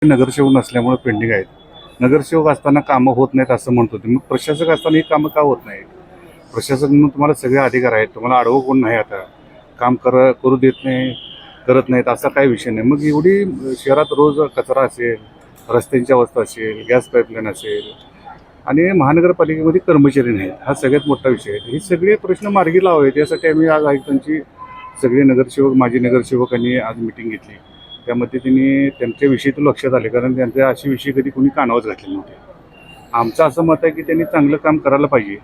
नगरसेवक नसल्यामुळे पेंडिंग आहेत. नगरसेवक असताना कामं होत नाहीत असं म्हणत होते. मग प्रशासक असताना ही कामं का होत नाहीत? प्रशासक म्हणून तुम्हाला सगळे अधिकार आहेत. तुम्हाला अडवं कोण नाही. आता काम करू देत नाही, करत नाहीत असा काही विषय नाही. मग एवढी शहरात रोज कचरा असेल, रस्त्यांची अवस्था असेल, गॅस पाईपलाईन असेल आणि महानगरपालिकेमध्ये कर्मचारी नाहीत, हा सगळ्यात मोठा विषय आहे. हे सगळे प्रश्न मार्गी लावावेत यासाठी आम्ही आज आयुक्तांची सगळे नगरसेवक, माजी नगरसेवकांनी आज मिटिंग घेतली. त्यामध्ये त्यांनी त्यांच्या विषयीतून लक्षात आले, कारण त्यांचे असे विषय कधी कोणी कानावर घातले नव्हते. आमचं असं मत आहे की त्यांनी चांगलं काम करायला पाहिजे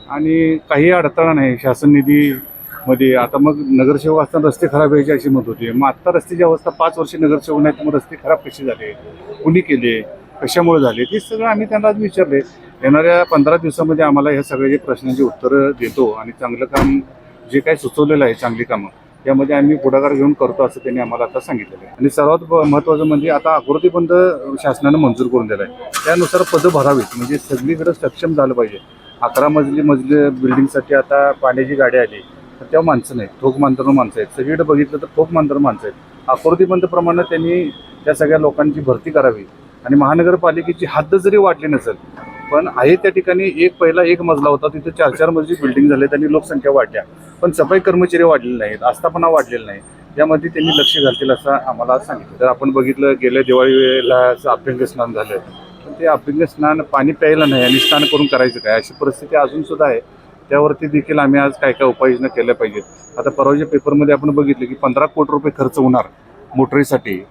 आणि काही अडथळा नाही शासन निधीमध्ये. आता मग नगरसेवक असताना रस्ते खराब व्हायचे अशी मत होती. मग आत्ता रस्त्याची अवस्था 5 वर्ष नगरसेवक नाही, मग रस्ते खराब कसे झाले, कुणी केले, कशामुळे झाले, हे सगळं आम्ही त्यांना आज विचारले. येणाऱ्या 15 दिवसामध्ये आम्हाला ह्या सगळ्या प्रश्नांची उत्तरं देतो आणि चांगलं काम जे काही सुचवलेलं आहे चांगली कामं यामध्ये आम्ही पुढाकार घेऊन करतो असं त्यांनी आम्हाला आता सांगितलेलं आहे. आणि सर्वात महत्त्वाचं म्हणजे आता आकृतीबंध शासनानं मंजूर करून दिला आहे. त्यानुसार पदं भरावीत, म्हणजे सगळीकडे सक्षम झालं पाहिजे. 11 मजली बिल्डिंगसाठी आता पाण्याची गाडी आली तर तेव्हा माणसं नाहीत, ठोक मांजर माणसं आहेत. सगळीकडे बघितलं तर ठोक मांजर माणसं आहेत. आकृतीबंधप्रमाणे त्यांनी त्या सगळ्या लोकांची भरती करावी आणि महानगरपालिकेची हद्द जरी वाढली नसेल पण आहे त्या ठिकाणी पहिला एक मजला होता, तिथे 4-4 मजली बिल्डिंग झाले, त्यांनी लोकसंख्या वाढल्या पण सफाई कर्मचारी वाढलेले नाहीत, आस्थापना वाढलेला नाही. यामध्ये त्यांनी लक्ष घालतील असं आम्हाला सांगितलं. तर आपण बघितलं गेल्या दिवाळी वेळेला अभ्यंग स्नान झालं, पण ते अभ्यंग स्नान पाणी प्यायला नाही आणि स्नान करून करायचं काय, अशी परिस्थिती अजून सुद्धा आहे. त्यावरती देखील आम्ही आज काय काय उपाययोजना केल्या पाहिजेत. आता परवाच्या पेपरमध्ये आपण बघितलं की 15 कोटी रुपये खर्च होणार मोटरीसाठी,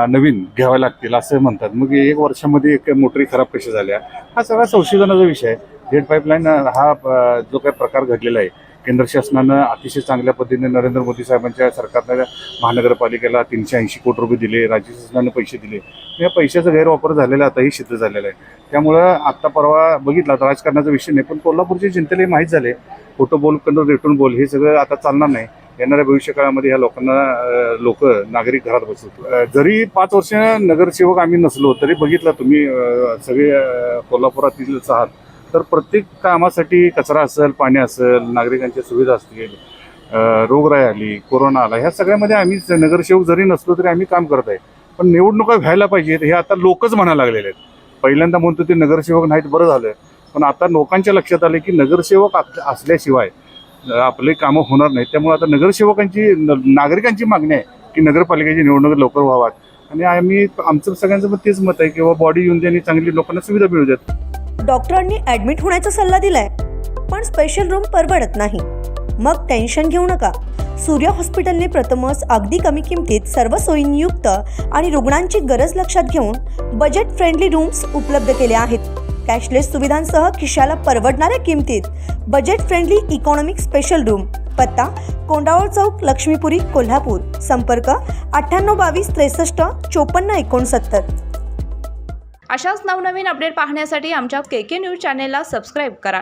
नवीन घ्याव्या लागतील असं म्हणतात. मग 1 वर्षामध्ये एक मोटरी खराब कशा झाल्या, हा सगळा संशोधनाचा विषय आहे. जेट पाईपलाईन हा जो काही प्रकार घडलेला आहे, केंद्र शासनानं अतिशय चांगल्या पद्धतीने नरेंद्र मोदी साहेबांच्या सरकारनं महानगरपालिकेला 380 कोटी रुपये दिले, राज्य शासनानं पैसे दिले. या पैशाचा गैरवापर झालेला आताही सिद्ध झालेला आहे. त्यामुळं आत्ता परवा बघितला तर राजकारणाचा विषय नाही, पण कोल्हापूरच्या जनतेला हे माहीत झाले, खोटं बोल कंड रेटून बोल हे सगळं आता चालणार नाही. येणाऱ्या भविष्यकाळामध्ये ह्या लोकांना नागरिक घरात बसवतो. जरी 5 वर्ष नगरसेवक आम्ही नसलो तरी बघितलं तुम्ही सगळे कोल्हापुरातीलच आहात, तर प्रत्येक कामासाठी कचरा असेल, पाणी असेल, नागरिकांच्या सुविधा असतील, रोगराई आली, कोरोना आला, ह्या सगळ्यामध्ये आम्ही नगरसेवक जरी नसलो तरी आम्ही काम करत आहे. पण निवडणुका व्हायला पाहिजेत हे आता लोकच म्हणायला लागलेले आहेत. पहिल्यांदा म्हणतो ते नगरसेवक नाहीत, बरं झालं, पण आता लोकांच्या लक्षात आले की नगरसेवक असल्याशिवाय आपले कामं होणार नाहीत. त्यामुळे आता नागरिकांची मागणी आहे की नगरपालिकेची निवडणूक लवकर व्हाव्यात आणि आमचं सगळ्यांचं तेच मत आहे की बॉडी येऊन त्यांनी चांगली लोकांना सुविधा मिळू द्यात. डॉक्टरांनी ऍडमिट होण्याचा सल्ला दिलाय, पण स्पेशल रूम परवडत नाही. मग टेन्शन घेऊ नका. सूर्या हॉस्पिटलने प्रथमच अगदी कमी किमतीत सर्व सोयींयुक्त आणि रुग्णांची गरज लक्षात घेऊन बजेट फ्रेंडली रूम्स उपलब्ध केले आहेत. कॅशलेस सुविधांसह खिशाला परवडणाऱ्या किमतीत budget friendly economic special room. पत्ता कोंडावळ चौक, लक्ष्मीपुरी, कोल्हापूर. संपर्क 9822 63 54 69. अशाच नवनवीन अपडेट पाहण्यासाठी आमच्या KK न्यूज चॅनेलला सबस्क्राईब करा.